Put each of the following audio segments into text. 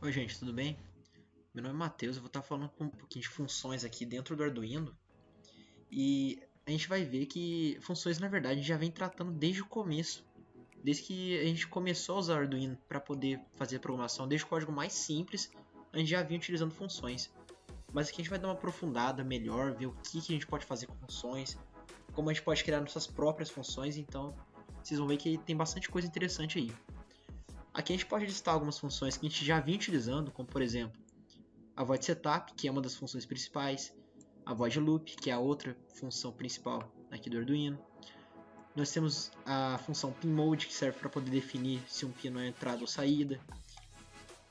Oi gente, tudo bem? Meu nome é Matheus, eu vou estar falando um pouquinho de funções aqui dentro do Arduino. E a gente vai ver que funções na verdade já vem tratando desde o começo. Desde que a gente começou a usar o Arduino para poder fazer a programação, desde o código mais simples, a gente já vinha utilizando funções. Mas aqui a gente vai dar uma aprofundada melhor, ver o que a gente pode fazer com funções, como a gente pode criar nossas próprias funções, então vocês vão ver que tem bastante coisa interessante aí. Aqui a gente pode listar algumas funções que a gente já vinha utilizando, como por exemplo, a void setup, que é uma das funções principais, a void loop, que é a outra função principal aqui do Arduino. Nós temos a função pinMode, que serve para poder definir se um pino é entrada ou saída.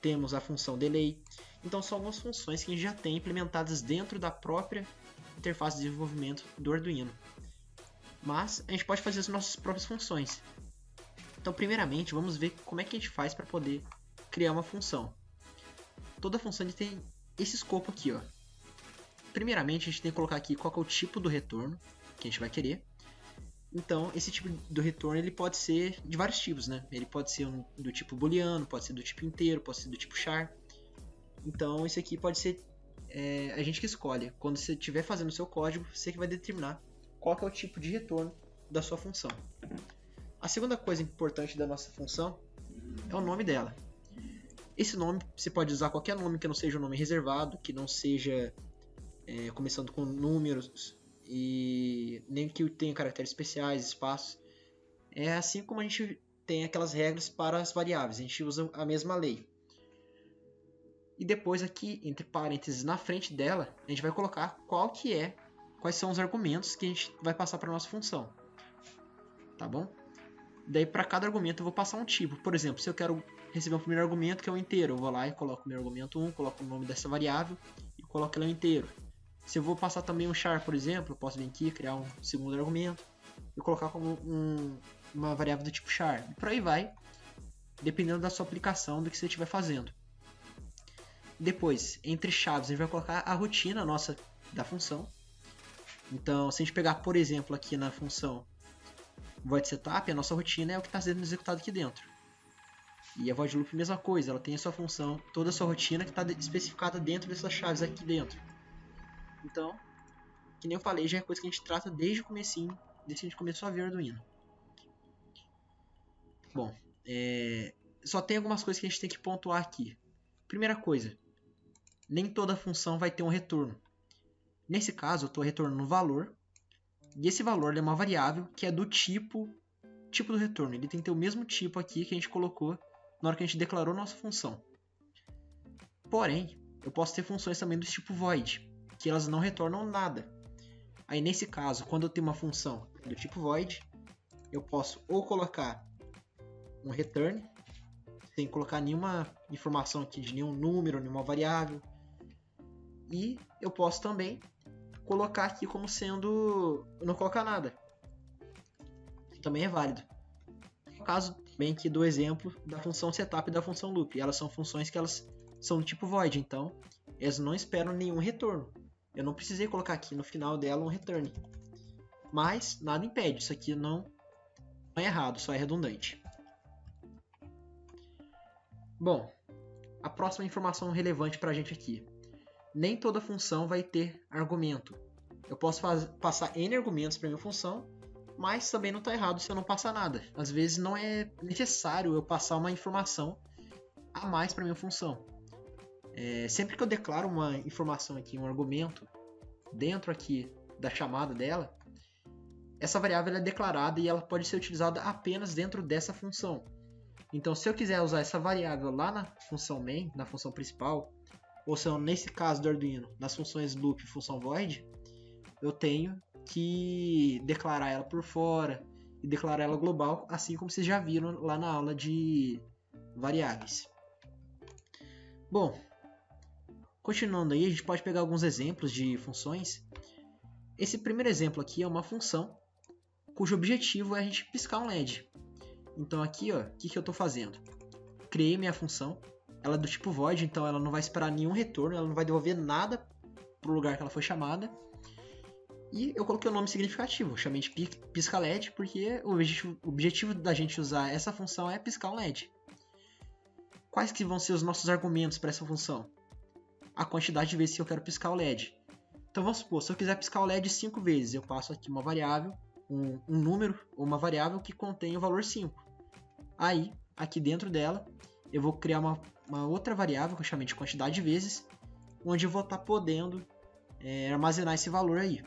Temos a função delay. Então são algumas funções que a gente já tem implementadas dentro da própria interface de desenvolvimento do Arduino. Mas a gente pode fazer as nossas próprias funções. Então primeiramente vamos ver como é que a gente faz para poder criar uma função. Toda função tem esse escopo aqui, ó. Primeiramente a gente tem que colocar aqui qual é o tipo do retorno que a gente vai querer. Então esse tipo do retorno ele pode ser de vários tipos, né? Ele pode ser do tipo booleano, pode ser do tipo inteiro, pode ser do tipo char. Então isso aqui pode ser a gente que escolhe. Quando você estiver fazendo o seu código, você que vai determinar qual é o tipo de retorno da sua função. A segunda coisa importante da nossa função é o nome dela. Esse nome você pode usar qualquer nome que não seja um nome reservado, que não seja começando com números e nem que tenha caracteres especiais, espaços. É assim como a gente tem aquelas regras para as variáveis, a gente usa a mesma lei. E depois aqui, entre parênteses, na frente dela, a gente vai colocar quais são os argumentos que a gente vai passar para a nossa função. Tá bom? Daí para cada argumento eu vou passar um tipo. Por exemplo, se eu quero receber um primeiro argumento que é o inteiro, eu vou lá e coloco o meu argumento 1, coloco o nome dessa variável e coloco ela inteiro. Se eu vou passar também um char, por exemplo, eu posso vir aqui criar um segundo argumento e colocar como uma variável do tipo char. E por aí vai, dependendo da sua aplicação, do que você estiver fazendo. Depois, entre chaves, a gente vai colocar a rotina nossa da função. Então, se a gente pegar, por exemplo, aqui na função void setup, a nossa rotina é o que está sendo executado aqui dentro. E a void loop, mesma coisa, ela tem a sua função, toda a sua rotina que está especificada dentro dessas chaves aqui dentro. Então, que nem eu falei, já é coisa que a gente trata desde o comecinho, desde que a gente começou a ver o Arduino. Bom, só tem algumas coisas que a gente tem que pontuar aqui. Primeira coisa, nem toda função vai ter um retorno. Nesse caso, eu estou retornando um valor, e esse valor é uma variável que é do tipo do retorno. Ele tem que ter o mesmo tipo aqui que a gente colocou na hora que a gente declarou nossa função. Porém, eu posso ter funções também do tipo void, que elas não retornam nada. Aí nesse caso, quando eu tenho uma função do tipo void, eu posso ou colocar um return, sem colocar nenhuma informação aqui de nenhum número, nenhuma variável. E eu posso também colocar aqui como sendo não colocar nada. Também é válido. No caso bem aqui do exemplo da função setup e da função loop. Elas são funções que elas são do tipo void, então elas não esperam nenhum retorno. Eu não precisei colocar aqui no final dela um return. Mas nada impede, isso aqui não é errado, só é redundante. Bom, a próxima informação relevante para a gente aqui. Nem toda função vai ter argumento. Eu posso passar N argumentos para minha função, mas também não está errado se eu não passar nada. Às vezes não é necessário eu passar uma informação a mais para minha função. Sempre que eu declaro uma informação aqui, um argumento, dentro aqui da chamada dela, essa variável é declarada e ela pode ser utilizada apenas dentro dessa função. Então, se eu quiser usar essa variável lá na função main, na função principal, ou se eu, nesse caso do Arduino, nas funções loop e função void, eu tenho que declarar ela por fora e declarar ela global, assim como vocês já viram lá na aula de variáveis. Bom, continuando aí, a gente pode pegar alguns exemplos de funções. Esse primeiro exemplo aqui é uma função cujo objetivo é a gente piscar um LED. Então aqui, ó, o que eu estou fazendo? Criei minha função, ela é do tipo void, então ela não vai esperar nenhum retorno, ela não vai devolver nada para o lugar que ela foi chamada. E eu coloquei o nome significativo, chamei de pisca LED, porque o objetivo da gente usar essa função é piscar um LED. Quais que vão ser os nossos argumentos para essa função? A quantidade de vezes que eu quero piscar o LED. Então vamos supor, se eu quiser piscar o LED 5 vezes, eu passo aqui uma variável, um número ou uma variável que contém o valor 5. Aí, aqui dentro dela, eu vou criar uma outra variável que eu chamei de quantidade de vezes, onde eu vou estar podendo armazenar esse valor aí.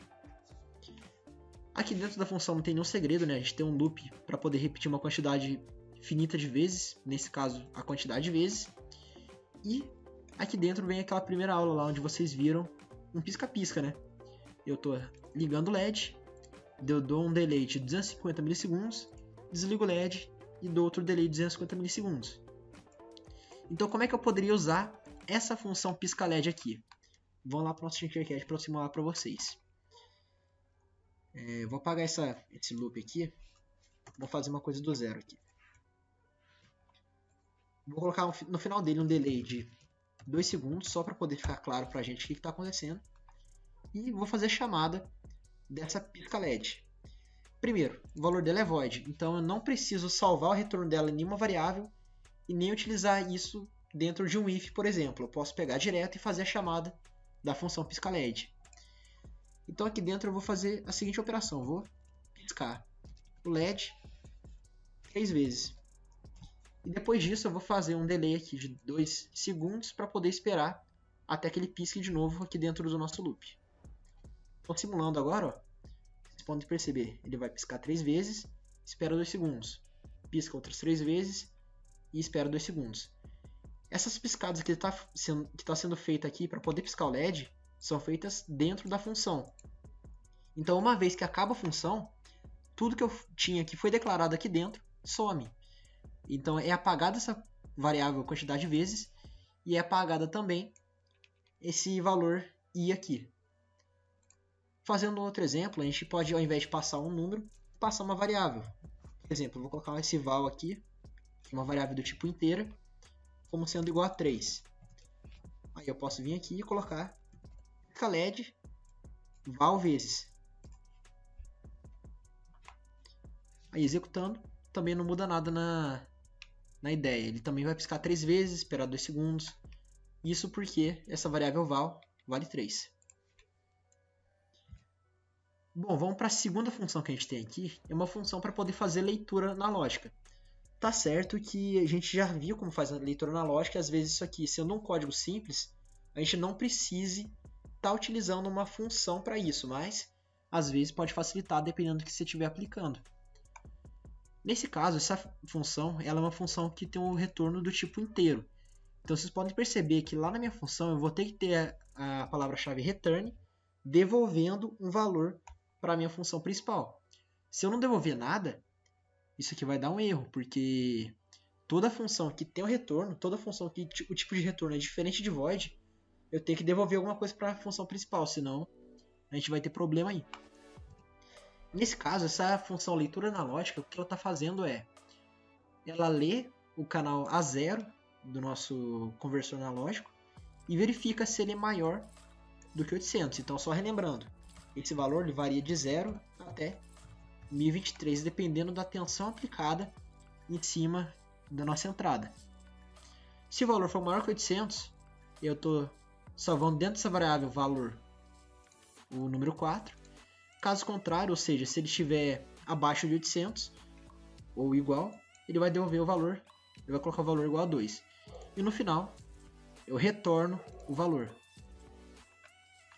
Aqui dentro da função não tem nenhum segredo, né? A gente tem um loop para poder repetir uma quantidade finita de vezes, nesse caso a quantidade de vezes. E aqui dentro vem aquela primeira aula lá onde vocês viram um pisca-pisca, né? Eu estou ligando o LED, eu dou um delay de 250 milissegundos, desligo o LED e dou outro delay de 250 milissegundos. Então como é que eu poderia usar essa função pisca LED aqui? Vamos lá para o nosso Tinkercad para eu simular para vocês. Vou apagar esse loop aqui. Vou fazer uma coisa do zero aqui. Vou colocar no final dele um delay de 2 segundos, só para poder ficar claro para a gente o que está acontecendo. E vou fazer a chamada dessa pisca LED. Primeiro, o valor dela é void, então eu não preciso salvar o retorno dela em nenhuma variável e nem utilizar isso dentro de um if, por exemplo. Eu posso pegar direto e fazer a chamada da função pisca LED. Então aqui dentro eu vou fazer a seguinte operação. Vou piscar o LED 3 vezes. E depois disso eu vou fazer um delay aqui de 2 segundos para poder esperar até que ele pisque de novo aqui dentro do nosso loop. Estou simulando agora, ó. Vocês podem perceber, ele vai piscar 3 vezes, espera 2 segundos. Pisca outras 3 vezes e espera 2 segundos. Essas piscadas que está sendo feita aqui para poder piscar o LED são feitas dentro da função. Então, uma vez que acaba a função, tudo que eu tinha que foi declarado aqui dentro some. Então, é apagada essa variável quantidade de vezes e é apagada também esse valor i aqui. Fazendo outro exemplo, a gente pode, ao invés de passar um número, passar uma variável. Por exemplo, eu vou colocar esse val aqui, uma variável do tipo inteira, como sendo igual a 3. Aí eu posso vir aqui e colocar LED val vezes. Aí executando, também não muda nada na ideia. Ele também vai piscar 3 vezes, esperar 2 segundos. Isso porque essa variável val vale 3. Bom, vamos para a segunda função que a gente tem aqui. É uma função para poder fazer leitura analógica. Tá certo que a gente já viu como faz a leitura analógica, e às vezes isso aqui, sendo um código simples, a gente não precise estar utilizando uma função para isso, mas às vezes pode facilitar dependendo do que você estiver aplicando. Nesse caso, essa função ela é uma função que tem um retorno do tipo inteiro. Então vocês podem perceber que lá na minha função eu vou ter que ter a palavra-chave return devolvendo um valor para a minha função principal. Se eu não devolver nada, isso aqui vai dar um erro, porque toda função que tem o retorno, toda função que o tipo de retorno é diferente de void, eu tenho que devolver alguma coisa para a função principal, senão a gente vai ter problema aí. Nesse caso, essa função leitura analógica, o que ela está fazendo é, ela lê o canal A0 do nosso conversor analógico e verifica se ele é maior do que 800. Então, só relembrando, esse valor ele varia de 0 até 1023, dependendo da tensão aplicada em cima da nossa entrada. Se o valor for maior que 800, eu estou salvando dentro dessa variável valor o número 4. Caso contrário, ou seja, se ele estiver abaixo de 800 ou igual, ele vai devolver o valor, ele vai colocar o valor igual a 2. E no final, eu retorno o valor.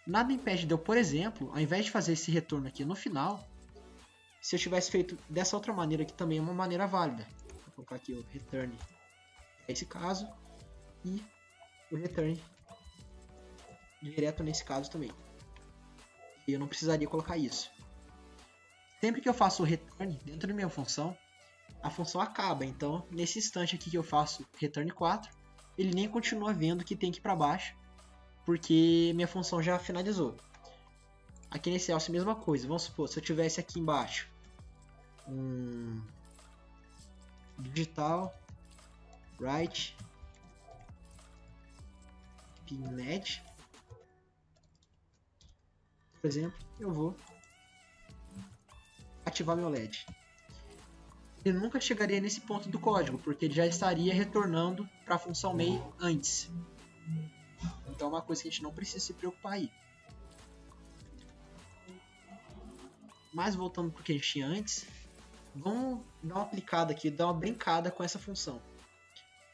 Nada impede de eu, por exemplo, ao invés de fazer esse retorno aqui no final, se eu tivesse feito dessa outra maneira, que também é uma maneira válida. Vou colocar aqui o return nesse caso e o return direto nesse caso também. E eu não precisaria colocar isso. Sempre que eu faço o return dentro da minha função, a função acaba. Então, nesse instante aqui que eu faço return 4, ele nem continua vendo que tem que ir para baixo, porque minha função já finalizou. Aqui nesse else, a mesma coisa. Vamos supor, se eu tivesse aqui embaixo um digital write pin LED, por exemplo, eu vou ativar meu LED. Ele nunca chegaria nesse ponto do código, porque ele já estaria retornando para a função main antes. Então é uma coisa que a gente não precisa se preocupar aí. Mas voltando para o que a gente tinha antes, vamos dar uma aplicada aqui, dar uma brincada com essa função.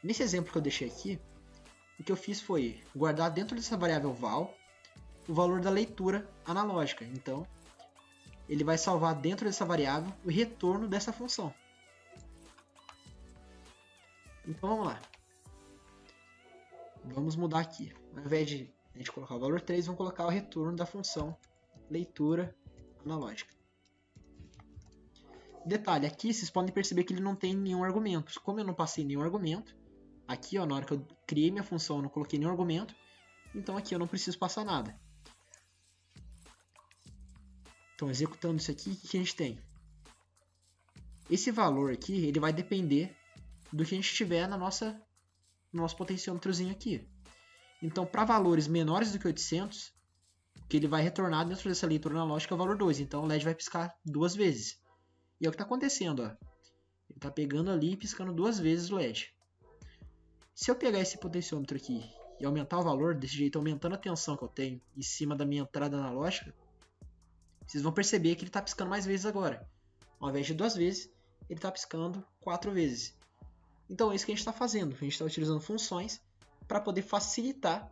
Nesse exemplo que eu deixei aqui, o que eu fiz foi guardar dentro dessa variável val o valor da leitura analógica. Então, ele vai salvar dentro dessa variável o retorno dessa função. Então vamos lá. Vamos mudar aqui. Ao invés de a gente colocar o valor 3, vamos colocar o retorno da função leitura analógica. Detalhe, aqui vocês podem perceber que ele não tem nenhum argumento. Como eu não passei nenhum argumento, aqui ó, na hora que eu criei minha função eu não coloquei nenhum argumento, então aqui eu não preciso passar nada. Então executando isso aqui, o que a gente tem? Esse valor aqui ele vai depender do que a gente tiver no nosso potenciômetrozinho aqui. Então para valores menores do que 800, o que ele vai retornar dentro dessa leitura analógica é o valor 2. Então o LED vai piscar 2 vezes. E é o que está acontecendo, ó. Ele está pegando ali e piscando 2 vezes o LED. Se eu pegar esse potenciômetro aqui e aumentar o valor, desse jeito aumentando a tensão que eu tenho em cima da minha entrada analógica, vocês vão perceber que ele está piscando mais vezes agora. Ao invés de 2 vezes, ele está piscando 4 vezes. Então é isso que a gente está fazendo. A gente está utilizando funções para poder facilitar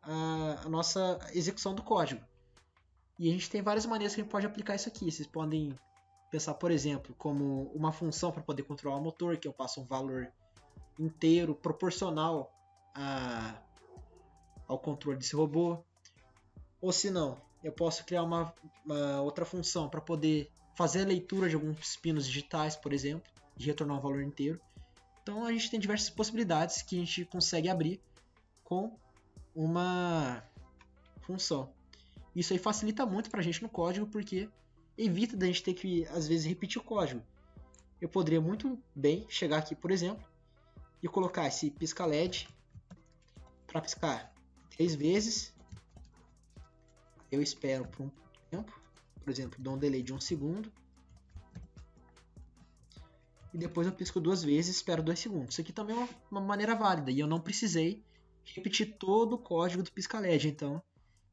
a nossa execução do código. E a gente tem várias maneiras que a gente pode aplicar isso aqui. Vocês podem pensar, por exemplo, como uma função para poder controlar o motor, que eu passo um valor inteiro proporcional ao controle desse robô. Ou se não, eu posso criar uma outra função para poder fazer a leitura de alguns pinos digitais, por exemplo, e retornar um valor inteiro. Então a gente tem diversas possibilidades que a gente consegue abrir com uma função. Isso aí facilita muito para a gente no código, porque evita da gente ter que, às vezes, repetir o código. Eu poderia muito bem chegar aqui, por exemplo, e colocar esse pisca LED para piscar 3 vezes. Eu espero por um tempo, por exemplo, dou um delay de 1 segundo. E depois eu pisco 2 vezes e espero 2 segundos. Isso aqui também é uma maneira válida, e eu não precisei repetir todo o código do pisca LED. Então,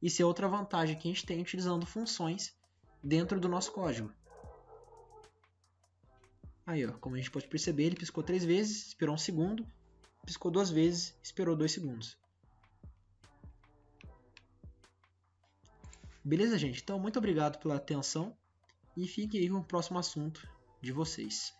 isso é outra vantagem que a gente tem utilizando funções dentro do nosso código. Aí, ó, como a gente pode perceber, ele piscou 3 vezes, esperou 1 segundo, piscou 2 vezes, esperou 2 segundos. Beleza, gente? Então, muito obrigado pela atenção e fique aí com o próximo assunto de vocês.